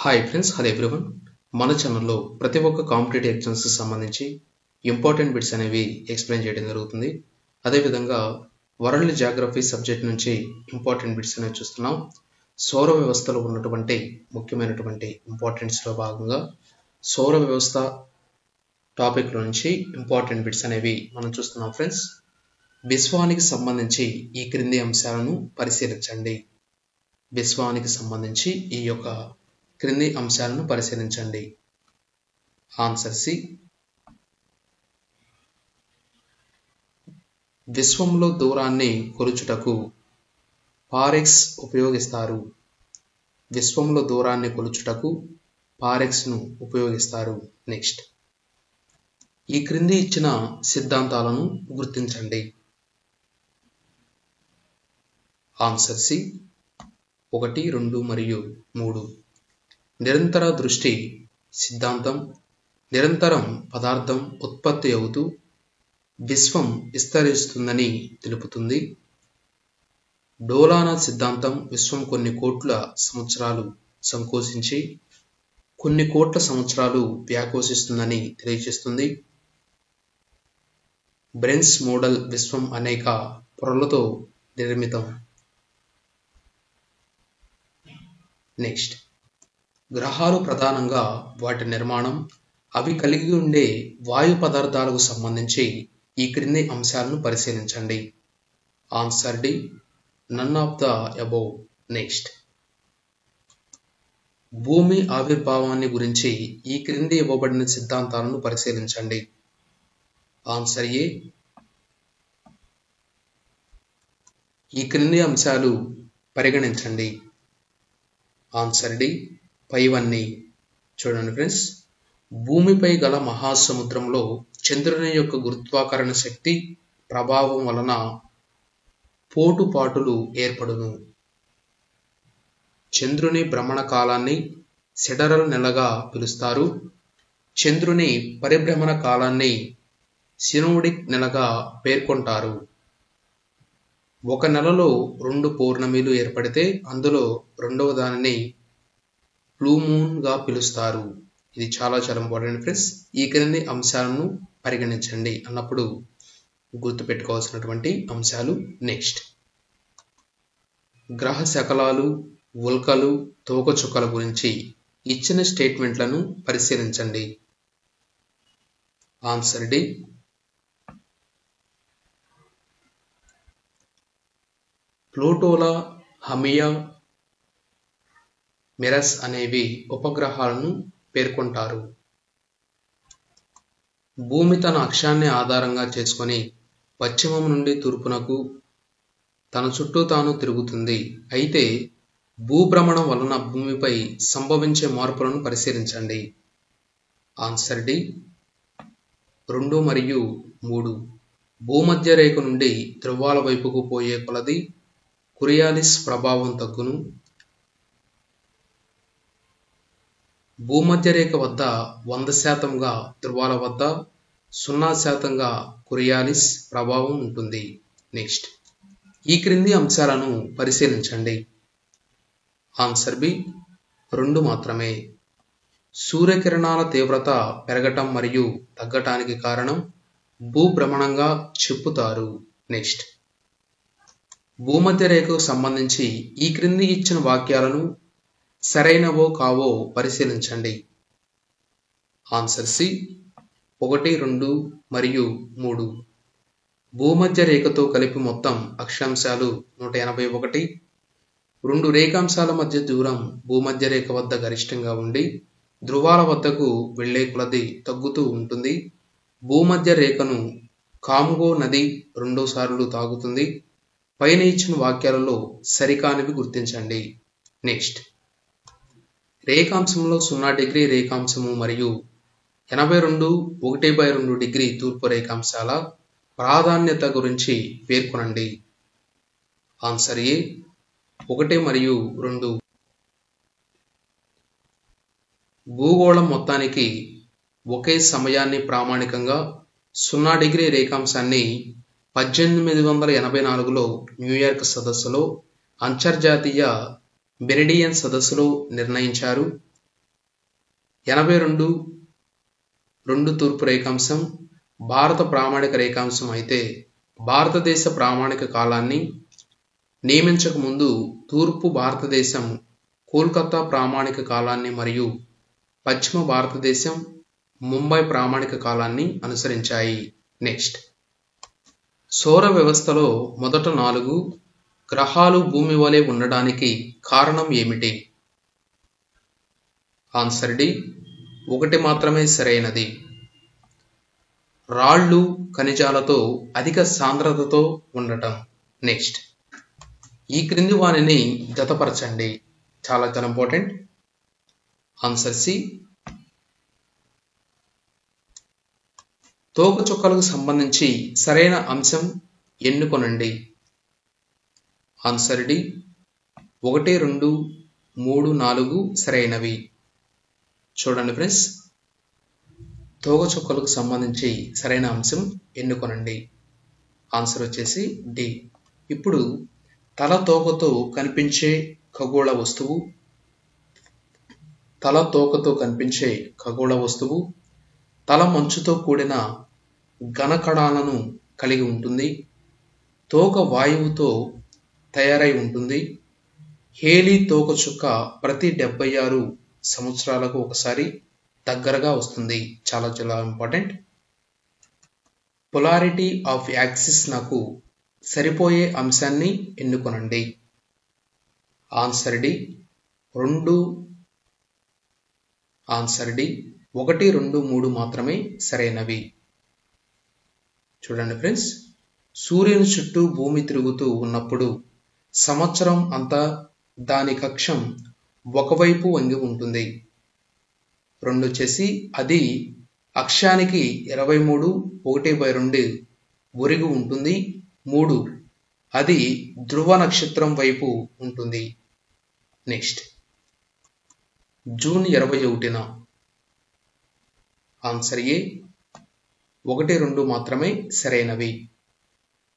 Hi friends, hello everyone. మన ఛానల్లో ప్రతి ఒక్క కాంపిటేటివ్ ఎగ్జామ్స్కి సంబంధించి ఇంపార్టెంట్ బిట్స్ అనేవి ఎక్స్ప్లెయిన్ చేయడం జరుగుతుంది. అదేవిధంగా వరల్డ్ జాగ్రఫీ సబ్జెక్ట్ నుంచి ఇంపార్టెంట్ బిట్స్ అనేవి చూస్తున్నాం. సౌర వ్యవస్థలో ఉన్నటువంటి ముఖ్యమైనటువంటి ఇంపార్టెంట్స్లో భాగంగా సౌర వ్యవస్థ టాపిక్లో నుంచి ఇంపార్టెంట్ బిట్స్ అనేవి మనం చూస్తున్నాం ఫ్రెండ్స్. విశ్వానికి సంబంధించి ఈ క్రింది అంశాలను పరిశీలించండి. విశ్వానికి సంబంధించి ఈ యొక్క క్రింది అంశాలను పరిశీలించండి. Answer C. విశ్వంలో దూరాన్ని కొలుచుటకు పారెక్స్ ఉపయోగిస్తారు. విశ్వంలో దూరాన్ని కొలుచుటకు పారెక్స్ ను ఉపయోగిస్తారు. నెక్స్ట్, ఈ క్రింది ఇచ్చిన సిద్ధాంతాలను గుర్తించండి. ఆన్సర్ సి 1, 2 మరియు 3. నిరంతర దృష్టి సిద్ధాంతం నిరంతరం పదార్థం ఉత్పత్తి అవుతూ విశ్వం విస్తరిస్తుందని తెలుపుతుంది. డోలానా సిద్ధాంతం విశ్వం కొన్ని కోట్ల సంవత్సరాలు సంకోచించి కొన్ని కోట్ల సంవత్సరాలు వ్యాకోచిస్తుందని తెలియజేస్తుంది. బ్రెన్స్ మోడల్ విశ్వం అనేక పొరలతో నిర్మితం. నెక్స్ట్, గ్రహాలు ప్రధానంగా వాటి నిర్మాణం, అవి కలిగి ఉండే వాయు పదార్థాలకు సంబంధించి ఈ క్రింది అంశాలను పరిశీలించండి. Answer D, none of the above. Next, భూమి ఆవిర్భావాన్ని గురించి ఈ క్రింది ఇవ్వబడిన సిద్ధాంతాలను పరిశీలించండి. ఆన్సర్ ఏ, ఈ క్రింది అంశాలు పరిగణించండి. ఆన్సర్ డి, పైవన్నీ. చూడండి ఫ్రెండ్స్, భూమిపై గల మహాసముద్రంలో చంద్రుని యొక్క గురుత్వాకర్షణ శక్తి ప్రభావం వలన పోటుపాటులు ఏర్పడును. చంద్రుని భ్రమణ కాలాన్ని సిడరల్ నెలగా పిలుస్తారు. చంద్రుని పరిభ్రమణ కాలాన్ని సినోడిక్ నెలగా పేర్కొంటారు. ఒక నెలలో 2 పౌర్ణమిలు ఏర్పడితే అందులో రెండవ దానిని బ్లూ మూన్ గా పిలుస్తారు. ఇది చాలా ఇంపార్టెంట్ ఫ్రెండ్స్. ఈ క్రింది అంశాలను పరిగణించండి అన్నప్పుడు గుర్తుపెట్టుకోవాల్సినటువంటి అంశాలు. నెక్స్ట్, గ్రహ శకలాలు, ఉల్కలు, తోకచుక్కల గురించి ఇచ్చిన స్టేట్మెంట్లను పరిశీలించండి. ఆన్సర్ డి, ప్లూటోల, హమియా, మిరస్ అనేవి ఉపగ్రహాలను పేర్కొంటారు. భూమి తన అక్షాన్ని ఆధారంగా చేసుకొని పశ్చిమం నుండి తూర్పునకు తన చుట్టూ తాను తిరుగుతుంది. అయితే భూభ్రమణం వలన భూమిపై సంభవించే మార్పులను పరిశీలించండి. ఆన్సర్ డి, 2 మరియు 3. భూమధ్య రేఖ నుండి ధ్రువాల వైపుకు పోయే కొలది కొరియాలిస్ ప్రభావం తగ్గును. భూమధ్య రేఖ వద్ద 100%గా ధ్రువాల వద్ద 0%గా కొరియాలిస్ ప్రభావం ఉంటుంది. నెక్స్ట్, ఈ క్రింది అంశాలను పరిశీలించండి. ఆన్సర్ బి, 2 మాత్రమే. సూర్యకిరణాల తీవ్రత పెరగటం మరియు తగ్గటానికి కారణం భూభ్రమణంగా చెప్పుతారు. నెక్స్ట్, భూమధ్య రేఖకు సంబంధించి ఈ క్రింది ఇచ్చిన వాక్యాలను సరైనవో కావో పరిశీలించండి. ఆన్సర్ సి 1, 2 మరియు 3. భూమధ్య రేఖతో కలిపి మొత్తం అక్షాంశాలు 181. 2 రేఖాంశాల మధ్య దూరం భూమధ్య రేఖ వద్ద గరిష్టంగా ఉండి ధ్రువాల వద్దకు వెళ్లే కొలది తగ్గుతూ ఉంటుంది. భూమధ్య రేఖను కాంగో నది 2 సార్లు తాకుతుంది. పైన ఇచ్చిన వాక్యాలలో సరికానివి గుర్తించండి. నెక్స్ట్, రేఖాంశంలో 0 డిగ్రీ రేఖాంశము మరియు 82 1/2 డిగ్రీ తూర్పు రేఖాంశాల ప్రాధాన్యత గురించి పేర్కొనండి. ఆన్సర్ ఏ, 1 మరియు 2. భూగోళం మొత్తానికి ఒకే సమయాన్ని ప్రామాణికంగా 0 డిగ్రీ రేఖాంశాన్ని 1884లో న్యూయార్క్ సదస్సులో అంతర్జాతీయ మెరిడియన్ సదస్సులో నిర్ణయించారు. 82 2 తూర్పు రేఖాంశం భారత ప్రామాణిక రేఖాంశం అయితే భారతదేశ ప్రామాణిక కాలాన్ని నియమించక ముందు తూర్పు భారతదేశం కోల్కతా ప్రామాణిక కాలాన్ని మరియు పశ్చిమ భారతదేశం ముంబై ప్రామాణిక కాలాన్ని అనుసరించాయి. నెక్స్ట్, సౌర వ్యవస్థలో మొదట 4 గ్రహాలు భూమి వలె ఉండడానికి కారణం ఏమిటి? ఆన్సర్ డి, 1 మాత్రమే సరైనది. రాళ్ళు ఖనిజాలతో అధిక సాంద్రతతో ఉండటం. నెక్స్ట్, ఈ క్రింది వానిని జతపరచండి. చాలా ఇంపార్టెంట్. ఆన్సర్ సి, తోకచుక్కలకు సంబంధించి సరైన అంశం ఎన్నుకొనండి. ఆన్సర్ డి, 1, 2, 3, 4 సరైనవి. చూడండి ఫ్రెండ్స్, తోకచుక్కలకు సంబంధించి సరైన అంశం ఎన్నుకొనండి. ఆన్సర్ వచ్చేసి డి. ఇప్పుడు తల తోకతో కనిపించే ఖగోళ వస్తువు, తల తోకతో కనిపించే ఖగోళ వస్తువు తల మంచుతో కూడిన ఘనకణాలను కలిగి ఉంటుంది. తోక వాయువుతో తయారై ఉంటుంది. హేలీ తోకచుక్క ప్రతి 76 సంవత్సరాలకు ఒకసారి దగ్గరగా వస్తుంది. చాలా ఇంపార్టెంట్. పొలారిటీ ఆఫ్ యాక్సిస్ నాకు సరిపోయే అంశాన్ని ఎన్నుకొనండి. Answer D, 2. ఆన్సర్ డి, 1, 2, 3 మాత్రమే సరైనవి. చూడండి ఫ్రెండ్స్, సూర్యుని చుట్టూ భూమి తిరుగుతూ ఉన్నప్పుడు సంవత్సరం అంతా దాని కక్షం ఒకవైపు వంగి ఉంటుంది. 2 వచ్చేసి అది అక్షానికి 23 1/2 ఒరిగి ఉంటుంది. 3 అది ధ్రువ నక్షత్రం వైపు ఉంటుంది. నెక్స్ట్, జూన్ 21న ఆన్సర్ ఏ, 1, 2 మాత్రమే సరైనవి.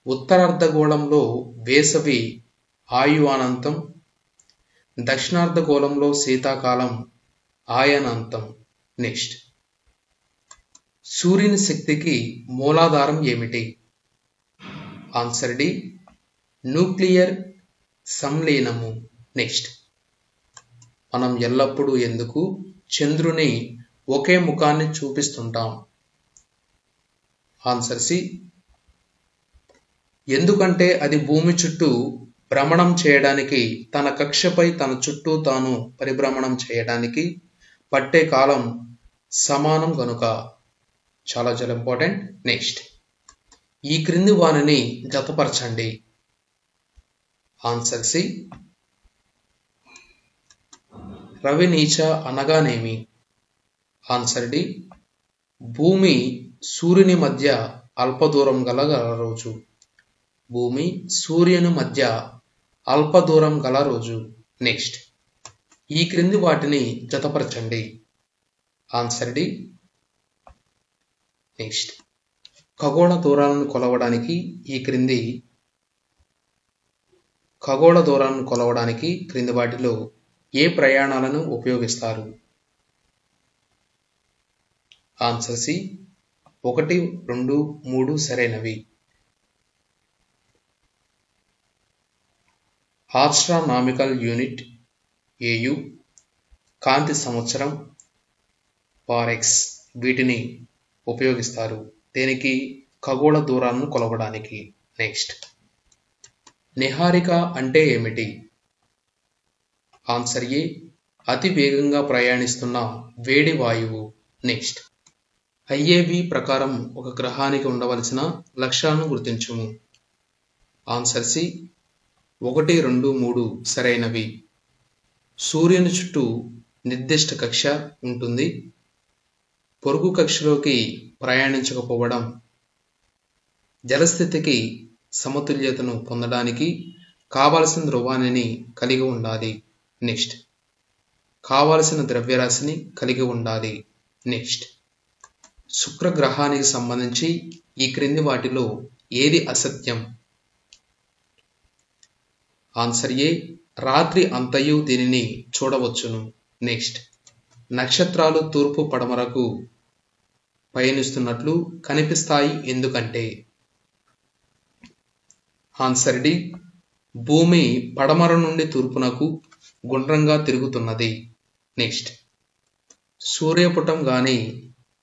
ఉత్తరార్ధగోళంలో వేసవి ఆయువానంతం, దక్షిణార్ధగోళంలో శీతాకాలం ఆయనాంతం. నెక్స్ట్, సూర్యుని శక్తికి మూలాధారం ఏమిటి? ఆన్సర్ డి, న్యూక్లియర్ సంలీనము. నెక్స్ట్, మనం ఎల్లప్పుడూ ఎందుకు చంద్రుని ఒకే ముఖాన్ని చూపిస్తుంటాం? ఆన్సర్ సి, ఎందుకంటే అది భూమి చుట్టూ భ్రమణం చేయడానికి, తన కక్షపై తన చుట్టూ తాను పరిభ్రమణం చేయడానికి పట్టే కాలం సమానం గనుక. చాలా ఇంపార్టెంట్. నెక్స్ట్, ఈ క్రింది వానిని జతపరచండి. ఆన్సర్ సి, రవి నీచ అనగానేమి? ఆన్సర్ డి, భూమి సూర్యుని మధ్య అల్పదూరం గల రోజు. భూమి సూర్యుని మధ్య అల్పదూరం గల రోజు. నెక్స్ట్, ఈ క్రింది వాటిని జతపరచండి. Answer D. నెక్స్ట్, ఖగోళ దూరాలను కొలవడానికి క్రింది వాటిలో ఏ ప్రయాణాలను ఉపయోగిస్తారు? ఆన్సర్ సి, 1, 2, 3 సరైనవి. ఆస్ట్రానామికల్ యూనిట్ AU, కాంతి సంవత్సరం పారెక్స్ వీటిని ఉపయోగిస్తారు. దేనికి? ఖగోళ దూరాలను కొలవడానికి. నెక్స్ట్, నిహారిక అంటే ఏమిటి? ఆన్సర్ ఏ, అతి వేగంగా ప్రయాణిస్తున్న వేడి వాయువు. నెక్స్ట్, IAB ప్రకారం ఒక గ్రహానికి ఉండవలసిన లక్షణాలను గుర్తించుము. ఆన్సర్ సి, 1, 2, 3 సరైనవి. సూర్యుని చుట్టూ నిర్దిష్ట కక్ష ఉంటుంది. పొరుగు కక్షలోకి ప్రయాణించకపోవడం. జలస్థితికి సమతుల్యతను పొందడానికి కావలసిన ధ్రువాన్ని కలిగి ఉండాలి. నెక్స్ట్, కావలసిన ద్రవ్యరాశిని కలిగి ఉండాలి. నెక్స్ట్, శుక్రగ్రహానికి సంబంధించి ఈ క్రింది వాటిలో ఏది అసత్యం? ఆన్సర్ ఏ, రాత్రి అంతయు దీనిని చూడవచ్చును. నెక్స్ట్, నక్షత్రాలు తూర్పు పడమరకు పయనిస్తున్నట్లు కనిపిస్తాయి ఎందుకంటే? Answer D. భూమి పడమర నుండి తూర్పునకు గుండ్రంగా తిరుగుతున్నది. నెక్స్ట్, సూర్యపుటం గాని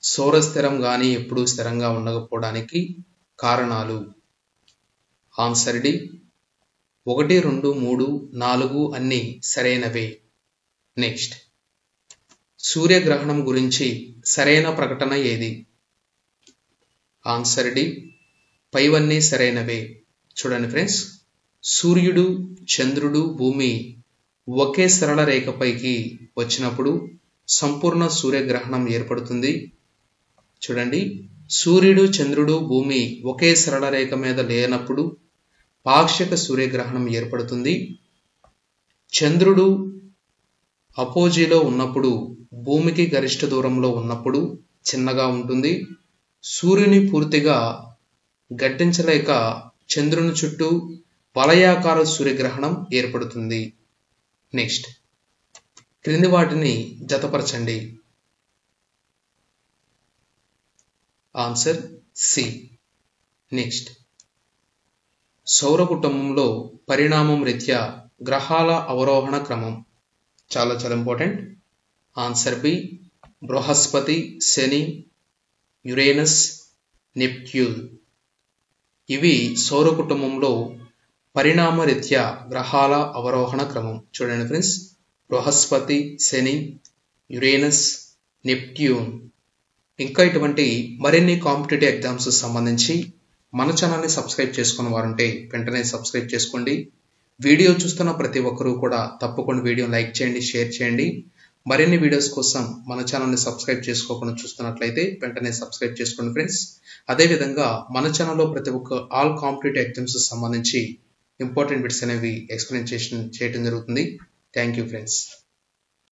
సౌరస్థిరం గాని ఎప్పుడూ స్థిరంగా ఉండకపోవడానికి కారణాలు? Answer D. 1, 2, 3, 4 అన్నీ సరైనవే. నెక్స్ట్, సూర్యగ్రహణం గురించి సరైన ప్రకటన ఏది? Answer D. పైవన్నీ సరైనవే. చూడండి ఫ్రెండ్స్, సూర్యుడు, చంద్రుడు, భూమి ఒకే సరళ రేఖపైకి వచ్చినప్పుడు సంపూర్ణ సూర్యగ్రహణం ఏర్పడుతుంది. చూడండి, సూర్యుడు, చంద్రుడు, భూమి ఒకే సరళ రేఖ మీద లేనప్పుడు పాక్షిక సూర్యగ్రహణం ఏర్పడుతుంది. చంద్రుడు అపోజిలో ఉన్నప్పుడు, భూమికి గరిష్ట దూరంలో ఉన్నప్పుడు చిన్నగా ఉంటుంది. సూర్యుని పూర్తిగా గట్టించలేక చంద్రుని చుట్టూ వలయాకార సూర్యగ్రహణం ఏర్పడుతుంది. నెక్స్ట్, క్రింది వాటిని జతపరచండి. Answer C. నెక్స్ట్, సౌర కుటుంబంలో పరిణామం రీత్యా గ్రహాల అవరోహణ క్రమం చాలా ఇంపార్టెంట్. Answer B. బృహస్పతి, శని, యురేనస్, నెప్ట్యూన్. ఇవి సౌర కుటుంబంలో పరిణామ రీత్యా గ్రహాల అవరోహణ క్రమం. చూడండి ఫ్రెండ్స్, బృహస్పతి, శని, యురేనస్, నెప్ట్యూన్. ఇంకా ఇటువంటి మరిన్ని కాంపిటేటివ్ ఎగ్జామ్స్ సంబంధించి మన ఛానల్ని సబ్స్క్రైబ్ చేసుకున్న వారుంటే వెంటనే సబ్స్క్రైబ్ చేసుకోండి. వీడియో చూస్తున్న ప్రతి ఒక్కరూ కూడా తప్పకుండా వీడియోని లైక్ చేయండి, షేర్ చేయండి. మరిన్ని వీడియోస్ కోసం మన ఛానల్ని సబ్స్క్రైబ్ చేసుకోకుండా చూస్తున్నట్లయితే వెంటనే సబ్స్క్రైబ్ చేసుకోండి ఫ్రెండ్స్. అదేవిధంగా మన ఛానల్లో ప్రతి ఒక్క ఆల్ కాంపిటేటివ్ ఎగ్జామ్స్ సంబంధించి ఇంపార్టెంట్ బిట్స్ అనేవి ఎక్స్ప్లెయిన్ చేయడం జరుగుతుంది. Thank you friends.